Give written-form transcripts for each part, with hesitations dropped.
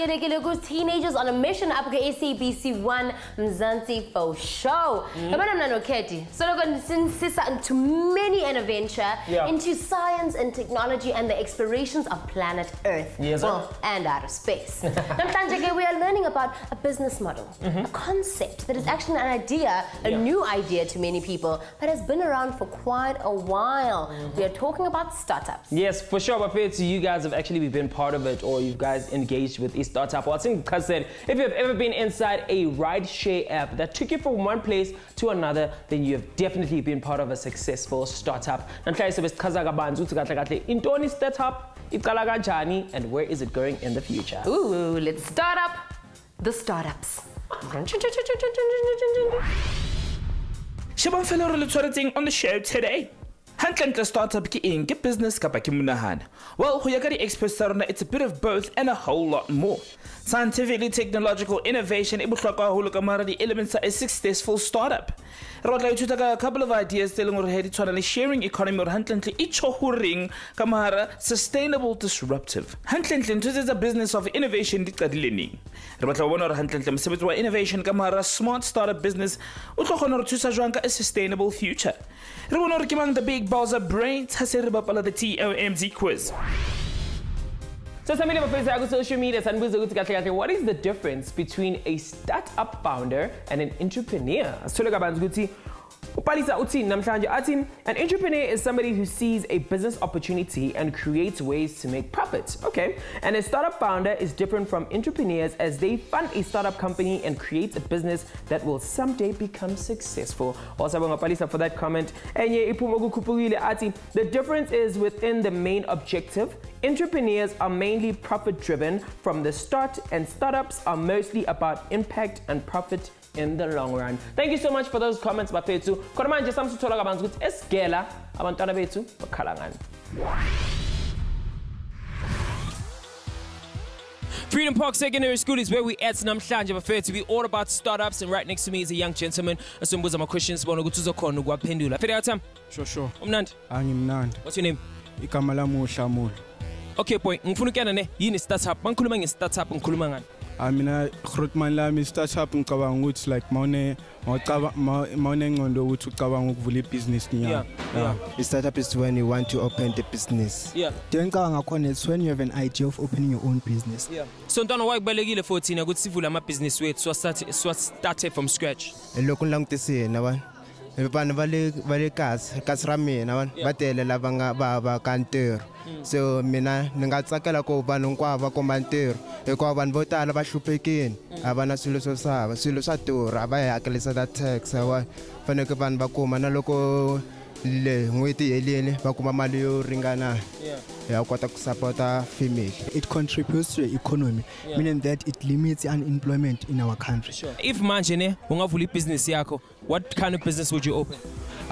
Teenagers on a mission up SABC 1 Mzansi for show. So into many an adventure into science and technology and the explorations of planet Earth. And outer space. We are learning about a business model, a concept that is actually an idea, a new idea to many people, but has been around for quite a while. We are talking about startups. Yes, for sure. But fair to you guys have actually been part of it, or you guys engaged with a startup. Well, I think because if you've ever been inside a ride-share app that took you from one place to another, then you have definitely been part of a successful startup. And where is it going in the future? Ooh, let's start up the startups. Shabang fellow on the show today. Hantle startup ki eng ke business kapa ke monahano. Well, ho ya ka di-experts tsa rona, it's a bit of both and a whole lot more. Scientifically technological innovation e bohlokwa haholo ka mara di-elements a successful startup. Re tla ithuta ka a couple of ideas tse leng hore he di tshwana le sharing economy or hantlentle e tjho horeng ka mara sustainable disruptive. Hantlentle ntho tse tsa business of innovation di qadile neng. Re batla ho bona hore hantlentle mosebetsi wa innovation ka mara smart startup business o tlo kgona hore thusa jwang ka a sustainable future. Re bona hore ke mang the big balls of brains ha se re bapala the TOMz quiz. So tell me about social media. What is the difference between a startup founder and an entrepreneur? An entrepreneur is somebody who sees a business opportunity and creates ways to make profits. Okay, and a startup founder is different from entrepreneurs as they fund a startup company and create a business that will someday become successful. Also, for that comment. The difference is within the main objective. Entrepreneurs are mainly profit-driven from the start, and startups are mostly about impact and profit in the long run. Thank you so much for those comments, Bafethu. Kodamanje samsuthola kabanzi ukuthi esgela abantwana bethu bakhalangana. Freedom Park Secondary School is where we at namhlanje bafethu. We all about startups, and right next to me is a young gentleman. Asombuza ama questions bona ukuthi uzokhona ukwaphendula. Fede yatham? Sure. Umnandi? Angimnandi. What's your name? Igama lami uHlamula. Okay boy, ngifuna ukuyana ne yini startup? Mangikhuluma nge-startup ngikhuluma ngani? Mina Grootman lami startup ngicabanga ukuthi like mawune ngcondo ukuthi ucabanga ukuvula ibhizinisi nyama. Startup is when you want to open the business. It's when you have an idea of opening your own business. So ntwana why kubalekile for thina ukuthi sivule ama business wethu start from scratch? Lokhu la ngitisena wa. Vanhu vale kasi ra mina va tele lava nga va kantirho. So mina ni nga tsakela ku vanhu hinkwavo va komba ntirho hikuva vanhu vo tala va hluphekile a va na swilo swo xava, swilo swa durha a va hi hakelisa ta tax wa faneke vanhu va kuma na loko le n'hweti helile va kuma mali yo ringana ya kota ku supporta family. It contributes to the economy, meaning that it limits unemployment in our country. If manje ne ungavula business yakho, what kind of business would you open?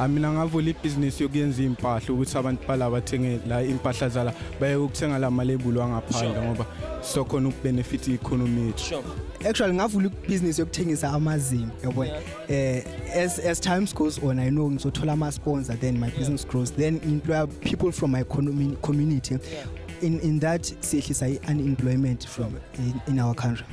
Mina ngavula ibhizinisi yokuyenza impahla ukuthi abantu bala bathenge la impahla zala baye ukuthenga la malebulu angaphandle ngoba sokhona ukubenefit economy yethu. Actually ngavula ibhizinisi yokuthengisa amazinyo yabo. As time goes on, I know ngizothola ama sponsor, then my business grows, then employ people from my community. In that sehlisa unemployment from in our country.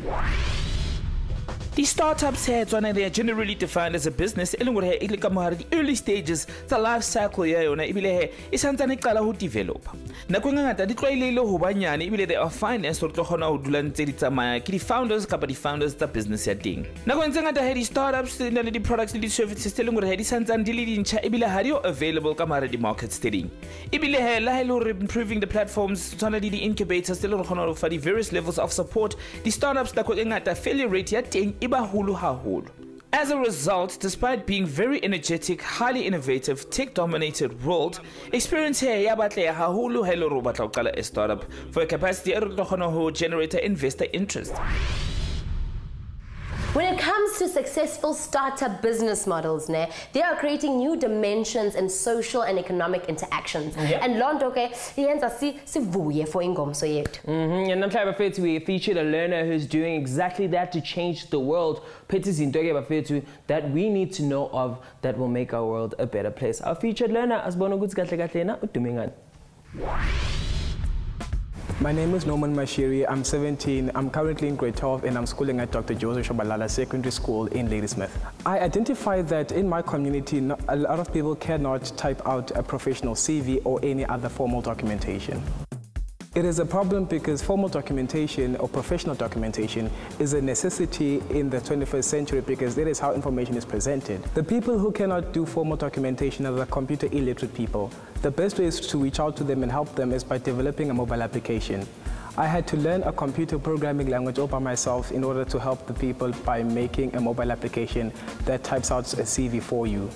The startups here they are generally defined as a business the early stages the life cycle ya yona ibile he isantane iqala ho develop nako ngata di tlwaelele ho banyane ibile they are financed or tlogona ho dula ntse di tsamaya ke di founders kapa di founders tsa business ya ding nako ntse ngata he di startups le di products le di services tse lengwe he di santsane di le dintšha ibile ha di available ka mara di market studying ibile he la hello improving the platforms tsana di incubators tse le gona ho fa di various levels of support di startups nako ngata failure rate ya teng As a result, despite being very energetic, highly innovative, tech-dominated world, experience here yabatle hahulu hello robata ukala a startup for a capacity to generate investor interest. When it comes to successful startup business models, they are creating new dimensions in social and economic interactions. And Londoke, for ingomso yet. And I'm trying to we featured a learner who's doing exactly that to change the world. That we need to know of that will make our world a better place. Our featured learner as bono goods My name is Norman Mashiri. I'm 17. I'm currently in grade 12 and I'm schooling at Dr. Joseph Shabalala Secondary School in Ladysmith. I identified that in my community, a lot of people cannot type out a professional CV or any other formal documentation. It is a problem because formal documentation or professional documentation is a necessity in the 21st century because that is how information is presented. The people who cannot do formal documentation are the computer illiterate people. The best way is to reach out to them and help them is by developing a mobile application. I had to learn a computer programming language all by myself in order to help the people by making a mobile application that types out a CV for you.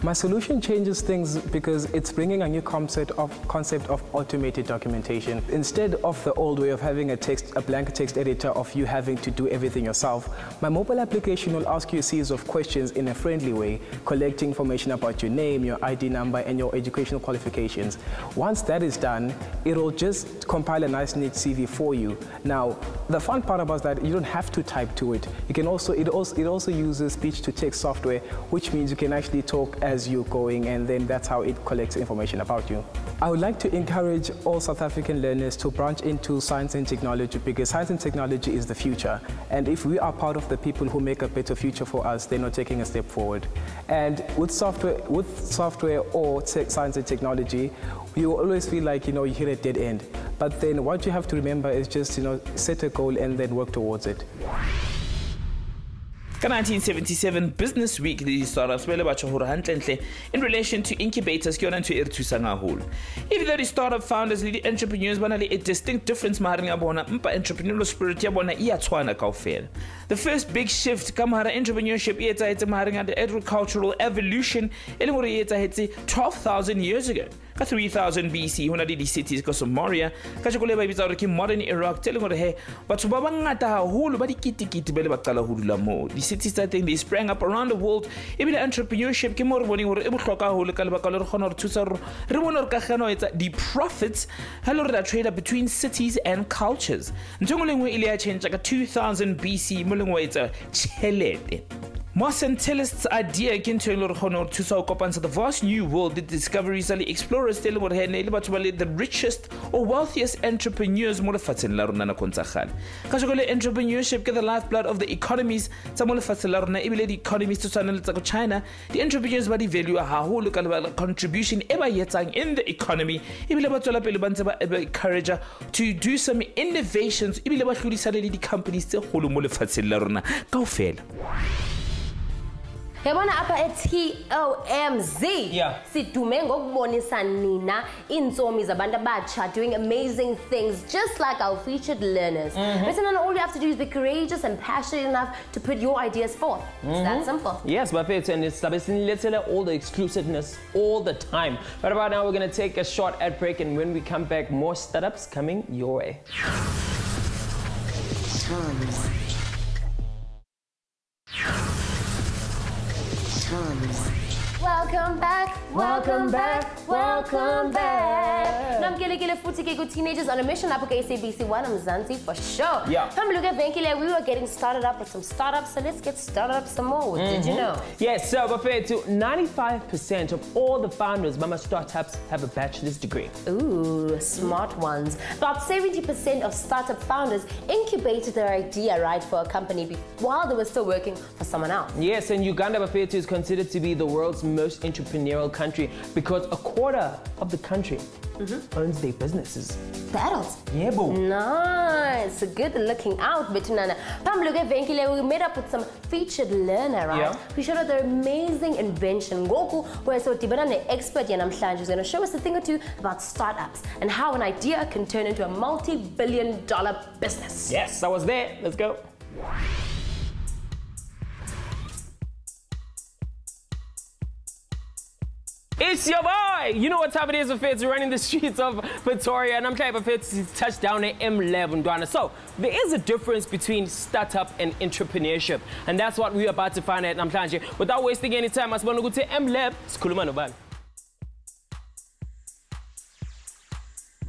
My solution changes things because it's bringing a new concept of automated documentation. Instead of the old way of having a blank text editor of you having to do everything yourself, my mobile application will ask you a series of questions in a friendly way, collecting information about your name, your ID number, and your educational qualifications. Once that is done, it'll just compile a nice neat CV for you. Now, the fun part about that, you don't have to type to it. You can also, it also uses speech-to-text software, which means you can actually talk as you're going, and then that's how it collects information about you. I would like to encourage all South African learners to branch into science and technology because science and technology is the future. And if we are part of the people who make a better future for us, they're not taking a step forward. And with software or science and technology, you always feel like, you hit a dead end. But then what you have to remember is just, set a goal and then work towards it. Ka 1977 Business Week the startups wele ba tshwa hore hantlentle in relation to incubators ke yona ntho e re thusang haholo. Even though the startup founders le the entrepreneurs ba na le a distinct difference mahareng a bona, mpa entrepreneurial spirit ya bona e a tshwana kaofela. The first big shift ka mahara entrepreneurship e etsahetse mahareng a the agricultural evolution e leng hore e etsahetse 12,000 years ago. Ka 3000 BC hona le di cities ka Somalia ka tshekole ba bitsa hore ke modern Iraq tse leng hore he batho ba bangata haholo ba dikitikiti ba le ba qala ho dula mo. The cities that they sprang up around the world. Ebile entrepreneurship ke mo re boneng hore e bohloka haholo ka lebaka le re kgona hore thusa hore re bone hore ka gana etsa the profits ha le re trade between cities and cultures. Ntho ngwe lengwe ile ya change ka 2000 BC mo lengwe etsa chelete. Mossentilists' idea ke ntho e le re kgona hore thusa ho kopantsha the vast new world, the discoveries and the explorers tele hore he ne le batho ba le the richest or wealthiest entrepreneurs mo lefatsheng la rona nakong tsa kgale. Ka jole entrepreneurship ke the lifeblood of the economies tsa mo lefatsheng la rona ebile the economies tsa tshwana le tsa ko China. The entrepreneurs ba di value haholo ka lebaka contribution e ba etsang in the economy ebile ba tswela pele ba ntse ba encourage to do some innovations ebile ba hlodisa le di companies tse kgolo mo lefatsheng la rona kaofela. Yabona apha TOMz. Yeah. Sidume ngokubonisa nina inzomi zabantu abatsha doing amazing things just like our featured learners. Listen, all you have to do is be courageous and passionate enough to put your ideas forth. It's that simple. Yes, Buffett, and it's literally all the exclusiveness all the time. But right now we're going to take a short ad break, and when we come back, more startups coming your way. Welcome back, welcome back, welcome back. Namkele futhi ke teenagers on a mission up at SABC Mzansi for sure. Yeah. We were getting started up with some startups, so let's get started up some more. Did you know? Yes, so Buffett, 95% of all the founders of startups have a bachelor's degree. Ooh, smart ones. About 70% of startup founders incubated their idea, right, for a company while they were still working for someone else. Yes, and Uganda, Buffett, is considered to be the world's most entrepreneurial country because a quarter of the country owns their businesses. The adults? Yeah, boo. Nice. Good looking out, Betunana. We met up with some featured learner, right? Yeah. We showed her their amazing invention. Goku, where so Tibana expert Yanam is going to show us a thing or two about startups and how an idea can turn into a multi-billion-dollar business. Yes, I was there. Let's go. It's your boy! You know what time it is, Buffett. We're running the streets of Pretoria, and I'm trying Buffett to touch down at M11. So, there is a difference between startup and entrepreneurship, and that's what we're about to find out. I'm trying to, without wasting any time, I'm going to go to M-Lab.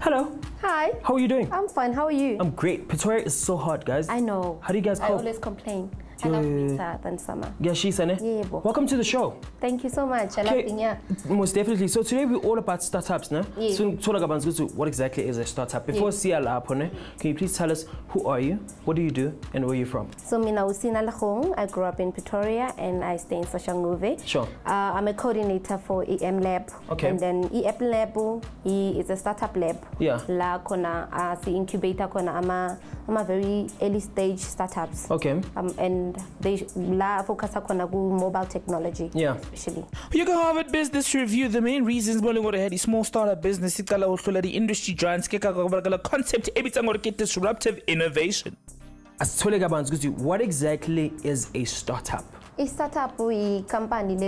Hello. Hi. How are you doing? I'm fine. How are you? I'm great. Pretoria is so hot, guys. I know. How do you guys cope? I always complain. I love Rita than Summer. Yeah, she's in it. Yeah, bo. Welcome to the show. Thank you so much. I love being here. Most definitely. So today we're all about startups, no? Yeah. So what exactly is a startup? Before can you please tell us who are you, what do you do, and where are you from? So mina Usina Lahong. I grew up in Pretoria and I stay in Soshanguve. Sure. I'm a coordinator for EM Lab. Okay. And then EM Lab is a startup lab. Yeah. La kona si incubator kona ama very early stage startups. Okay. And they la focus kona ku mobile technology. Yeah. Especially. You can Harvard Business Review the main reasons why we had a small startup business the industry giants concept disruptive innovation. What exactly is a startup? A startup is company is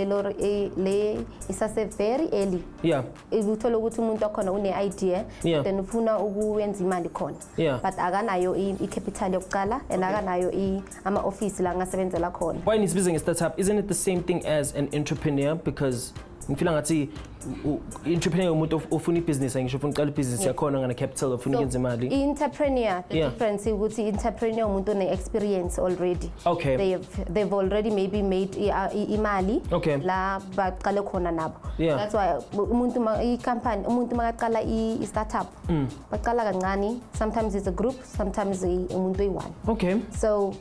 very early. Yeah. Uthola ukuthi umuntu akhona une idea then ufuna ukuwenza imali khona. But akanayo icapital yokuqala and akanayo ama office la ngasebenzela khona. Why is business a startup? Isn't it the same thing as an entrepreneur? Because ngifila ngathi entrepreneur umuntu ofuna business ngisho ufuna uqala business yakhona ngana capital ofuna ukwenza imali. Entrepreneur, the difference ukuthi entrepreneur umuntu one experience already. Okay. They've already maybe made imali la baqale khona nabo. That's why umuntu company umuntu makaqala I startup baqala kancane, sometimes it's a group, sometimes umuntu one. Okay. So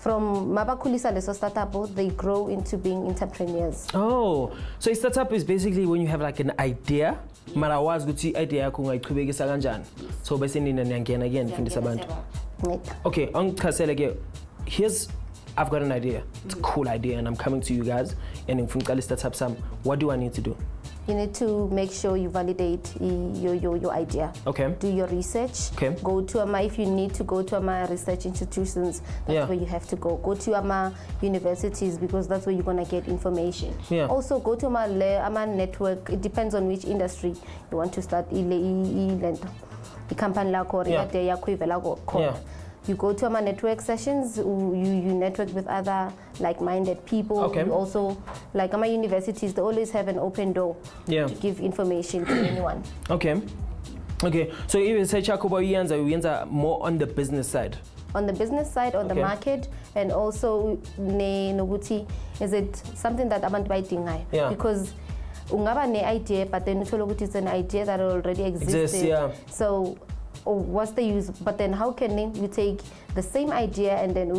from mabakulisa leso startup, they grow into being entrepreneurs. Oh, so a startup is basically when you have like an idea, mara wazi ukuthi idea yakho ungayiqhubekisa kanjani. So bese nina niyangena again fundisa abantu. Okay, I've got an idea. It's a cool idea and I'm coming to you guys and ngifuna uqala startup sami. What do I need to do? You need to make sure you validate your idea. Okay. Do your research. Okay. Go to if you need to go to research institutions, that's where you have to go. Go to universities because that's where you're gonna get information. Yeah. Also go to network. It depends on which industry you want to start. The company You go to my network sessions, you network with other like-minded people. Okay. You also, like my universities, they always have an open door to give information to anyone. Okay. Okay. So if you say Chakuba more on the business side. On the business side, on the market, and also is it something that abantu bayidingayo? Because ungaba ne idea, but then it's an idea that already existed. So what's the use? But then how can you take the same idea and then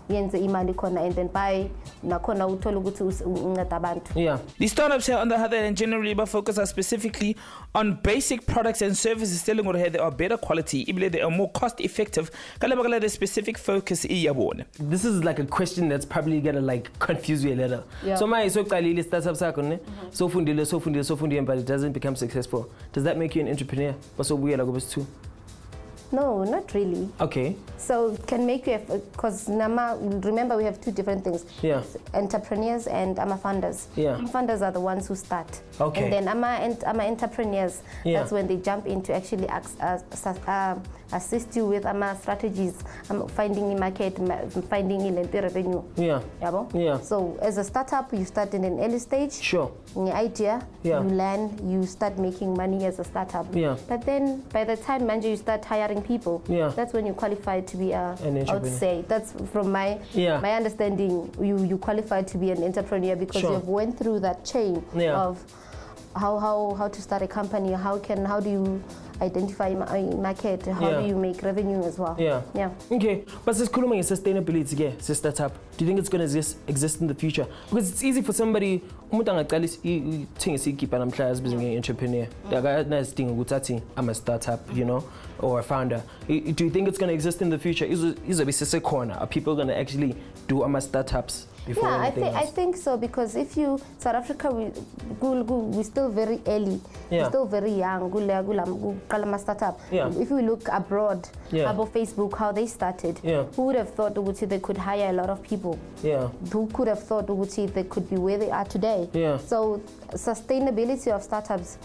yenze imali khona and then buy nakhona uthola ukuthi unqeda abantu? The startups here on the other hand generally focus specifically on basic products and services telling what they are better quality, even they are more cost effective. The specific focus This is like a question that's probably gonna like confuse you a little. So my qalile startups sakho ne so fundile but it doesn't become successful. Does that make you an entrepreneur? Also weird like too? No, not really. Okay. So it can make you, because remember we have two different things. Entrepreneurs and funders. Funders are the ones who start. Okay. And then entrepreneurs, that's when they jump in to actually assist you with strategies, finding the market, finding the revenue. So as a startup, you start in an early stage. Sure. Your idea, you learn, you start making money as a startup. But then by the time you start hiring people, that's when you qualify to be I would say that's from my understanding, you qualify to be an entrepreneur because you've went through that chain of how to start a company, how do you identify market, how do you make revenue as well. Okay, but this kuluma is sustainability startup. Do you think it's going to exist in the future? Because it's easy for somebody umuntu angaqalisa isikipha namhla as being an entrepreneur. I'm a startup, you know, or a founder. Do you think it's going to exist in the future? Are people going to actually do startups? I think so, because if you South Africa, we're still very early, we're still very young. Startup. If we look abroad, about Facebook, how they started, who would have thought they could hire a lot of people? Who could have thought they could be where they are today? So sustainability of startups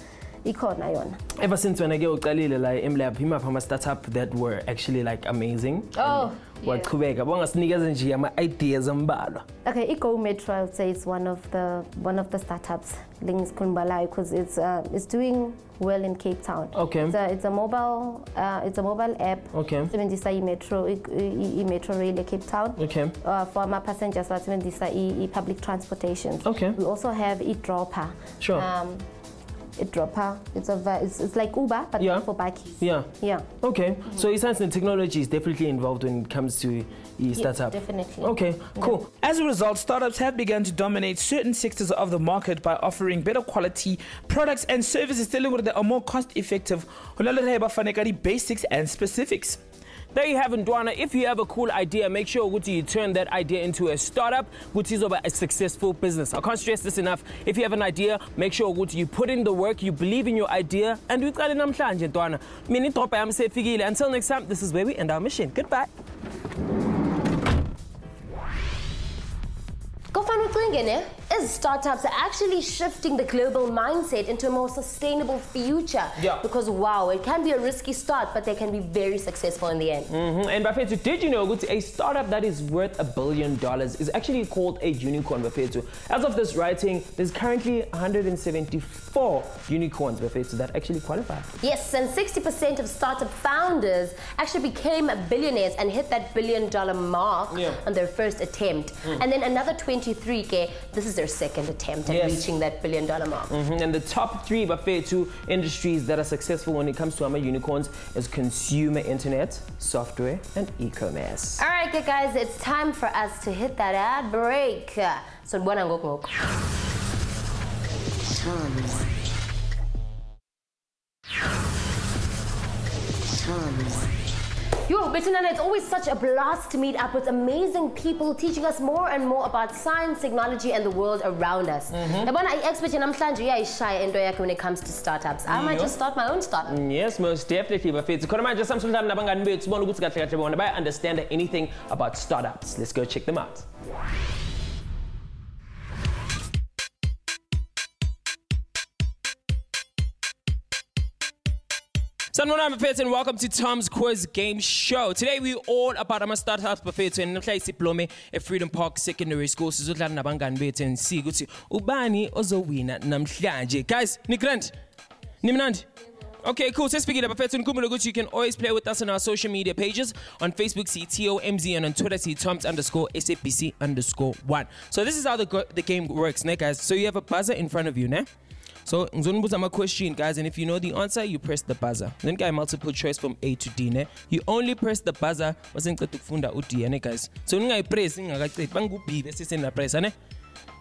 ikhona yona. Ever since when I get uqalile like imlab hima startup that were actually like amazing. Oh. Waqhubeka bangasinikeza nje ama ideas ambalwa. Okay, Go Metro, I would say it's one of the startups links Kunbalai because it's doing well in Cape Town. Okay. It's a mobile app. Okay. Sebenzisa metro rail Cape Town. Okay. For my passengers, sebenzisa public transportation. Okay. We also have dropper. Sure. Dropper. It's like Uber, but for bikes. Yeah. Yeah. Okay. So science and technology is definitely involved when it comes to startup. Definitely. Okay. Cool. As a result, startups have begun to dominate certain sectors of the market by offering better quality products and services that are more cost-effective. Basics and specifics. There you have it, Dwana. If you have a cool idea, make sure you turn that idea into a startup, which is a successful business. I can't stress this enough. If you have an idea, make sure you put in the work, you believe in your idea, and we've got it namhlanje, Dwana. Until next time, this is where we end our mission. Goodbye. Is startups are actually shifting the global mindset into a more sustainable future. Yeah. Because wow, it can be a risky start, but they can be very successful in the end. And Bafetu, did you know a startup that is worth $1 billion is actually called a unicorn, Bafetu? As of this writing, there's currently 174 unicorns, Bafetu, that actually qualify. Yes, and 60% of startup founders actually became billionaires and hit that $1 billion mark on their first attempt. And then another 23K, this is their second attempt at reaching that $1 billion mark. And the top 3 Bafetu industries that are successful when it comes to unicorns is consumer internet, software, and e-commerce. All right, good guys, it's time for us to hit that ad break. So, Yo, Betinana, it's always such a blast to meet up with amazing people teaching us more and more about science, technology, and the world around us. When it comes to startups, I might just start my own startup. Yes, most definitely. But understand anything about startups. Let's go check them out. Sanibonani Bafethu and welcome to TOMz Quiz Game Show. Today we're all about our startups Bafethu and namhla isiplome eFreedom Park Secondary School sizodlala nabangani bethu and see ukuthi ubani ozowina namhlanje. Guys, nigrand? Nimnandi? Okay, cool. So speaking of Bafethu, you can always play with us on our social media pages. On Facebook, see TOMz, and on Twitter, see TOMz_SABC_1. So this is how the game works, ne, guys. So you have a buzzer in front of you, ne? So, I'm a question, guys, and if you know the answer, you press the buzzer. Then, guys, multiple choice from A to D, ne? You only press the buzzer, guys. So, you press, you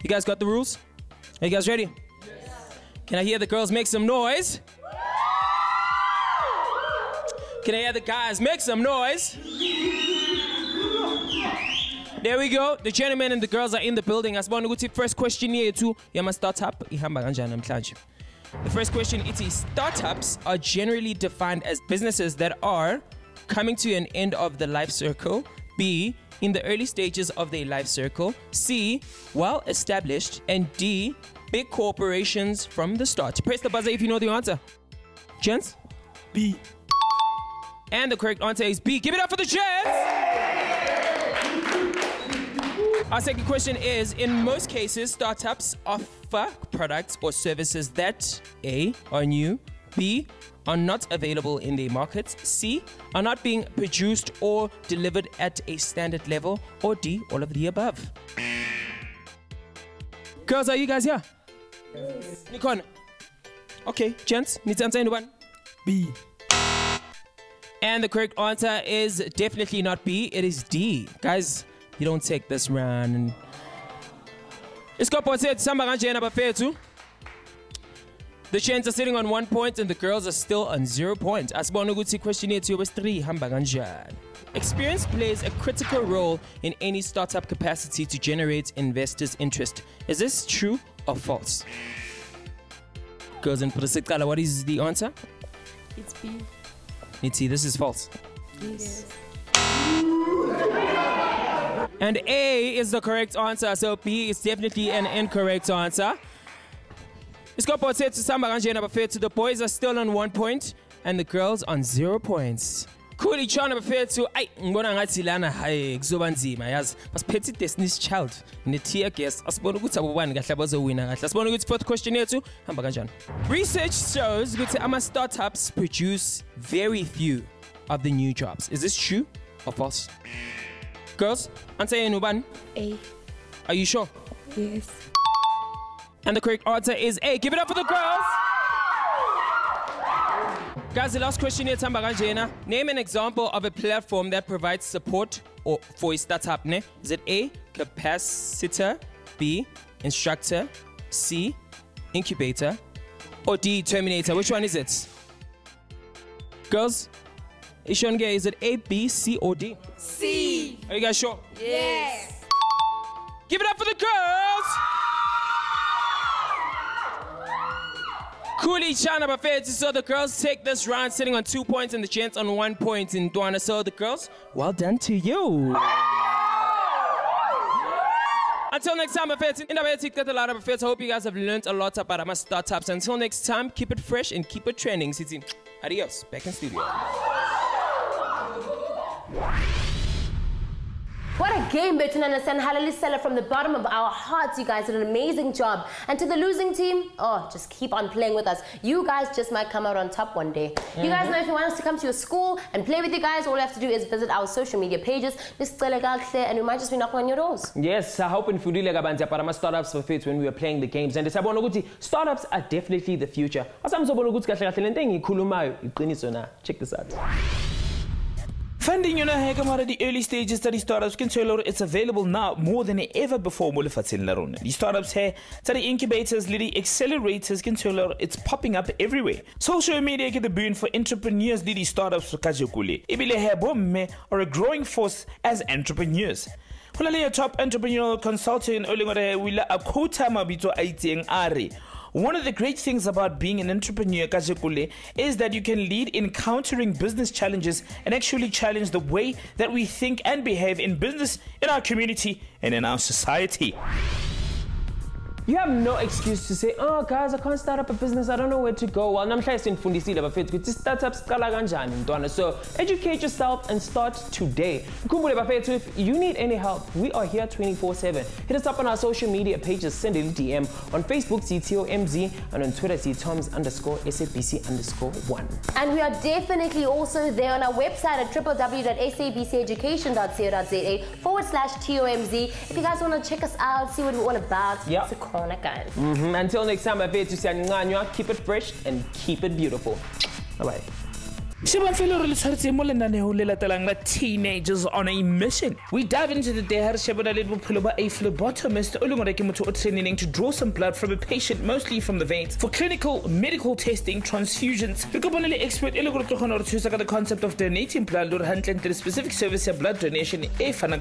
guys got the rules? Are you guys ready? Yes. Can I hear the girls make some noise? Can I hear the guys make some noise? There we go. The gentlemen and the girls are in the building. First question here too. Startup. The first question is startups are generally defined as businesses that are coming to an end of the life circle. B, in the early stages of their life circle. C, well established. And D, big corporations from the start. Press the buzzer if you know the answer. Gents? B. And the correct answer is B. Give it up for the gents! Our second question is, in most cases, startups offer products or services that A, are new, B, are not available in their markets, C, are not being produced or delivered at a standard level, or D, all of the above. Girls, are you guys here? Yes. Nikon. Okay, gents, need to answer anyone? B. And the correct answer is definitely not B, it is D. Guys, you don't take this round. The gents are sitting on 1 point and the girls are still on 0 points. Experience plays a critical role in any startup capacity to generate investors' interest. Is this true or false? Girls in Prasikala, what is the answer? It's B. Nitsi, this is false. Yes. And A is the correct answer, so B is definitely an incorrect answer. Isikopho sethu sihamba kanjena bafethu. The boys are still on 1 point and the girls on 0 points. Khuli chana bafethu. Ay ngibona ngathi lana hayi kuzoba nzima yazi. Basiphethe Destiny's Child ne tear gas. Asibona ukuthi abobani kahle abazowina kahle. Asibona ukuthi fourth question yethu hamba kanjani. Research shows ukuthi ama startups produce very few of the new jobs. Is this true or false? Girls, answer yenu ubani? A. Are you sure? Yes. And the correct answer is A. Give it up for the girls. Guys, the last question here, Tamba Kanjena. Name an example of a platform that provides support or for a startup. Ne? Is it A, capacitor, B, instructor, C, incubator, or D, terminator? Which one is it? Girls, Ishonge, is it A, B, C, or D? C. Are you guys sure? Yes. Give it up for the girls. Kuli Chana Bafeti. So the girls take this round sitting on 2 points and the gents on 1 point in Dwana. So the girls, well done to you. Until next time, Bafeti. In the way to a lot of Bafeti. I hope you guys have learned a lot about our startups. Until next time, keep it fresh and keep it trending. City. Adios. Back in studio. What a game, Betin and Halali Seller, from the bottom of our hearts. You guys did an amazing job. And to the losing team, oh, just keep on playing with us. You guys just might come out on top one day. You guys know if you want us to come to your school and play with you guys, all you have to do is visit our social media pages. And we might just be knocking on your doors. Yes, I hope in Fudile Gabantia Parama startups for fit when we were playing the games. And startups are definitely the future. Check this out. Funding the early stages study startups can tell it's available now more than ever before. The startups here, the incubators, the accelerators can tell it's popping up everywhere. Social media get the boon for entrepreneurs. The startups for Kajukuli. Ibile are a growing force as entrepreneurs. A top entrepreneurial consultant One of the great things about being an entrepreneur, Kajekule, is that you can lead in countering business challenges and actually challenge the way that we think and behave in business, in our community, and in our society. You have no excuse to say, oh guys, I can't start up a business, I don't know where to go. Well, so educate yourself and start today. If you need any help, we are here 24/7. Hit us up on our social media pages, send a DM on Facebook, TOMz, and on Twitter, TOMz_SABC_1. And we are definitely also there on our website at www.sabceducation.co.za/TOMz. If you guys want to check us out, see what we're all about, yeah. Guys. Until next time, keep it fresh and keep it beautiful. Bye-bye. Teenagers on a mission. We dive into the day a phlebotomist training to draw some blood from a patient, mostly from the veins, for clinical medical testing, transfusions. We expert the concept of donating blood or handling the specific service of blood donation. Expert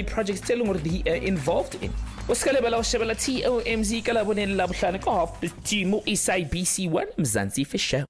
projects involved in. TOMz SABC 1 Mzansi Fisher.